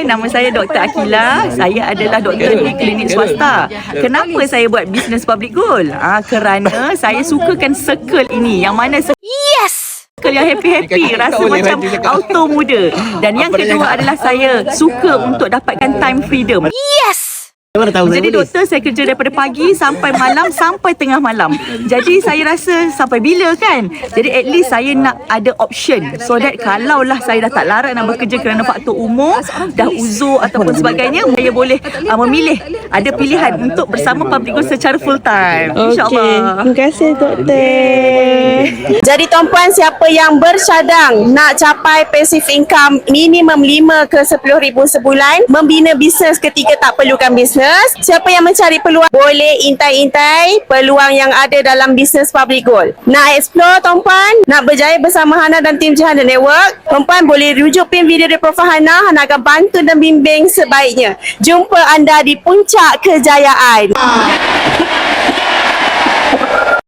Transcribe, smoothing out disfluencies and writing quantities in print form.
Hai, nama saya Dr. Akila. Saya adalah doktor di klinik swasta. Kenapa saya buat bisnes public goal? Kerana saya sukakan circle ini. Yang mana circle yang happy-happy, rasa macam auto muda. Dan yang kedua adalah saya suka untuk dapatkan time freedom. Jadi doktor, saya kerja daripada pagi sampai malam, sampai tengah malam. Jadi saya rasa sampai bila kan? Jadi at least saya nak ada option, so that kalaulah saya dah tak larat nak bekerja kerana faktor umur, dah uzur ataupun sebagainya, saya boleh memilih, ada pilihan untuk bersama public goal secara full time. InsyaAllah. Terima kasih doktor. Jadi tuan-puan, siapa yang bercadang nak capai passive income minimum 5 ke 10 ribu sebulan, membina bisnes ketika tak perlukan bisnes, siapa yang mencari peluang, boleh intai-intai peluang yang ada dalam bisnes public goal. Nak explore tuan-puan, nak berjaya bersama Hana dan tim Jihanda Network, tuan-puan boleh rujuk pin video di Prof Hana. Hana akan bantu dan bimbing sebaiknya. Jumpa anda di puncak kejayaan.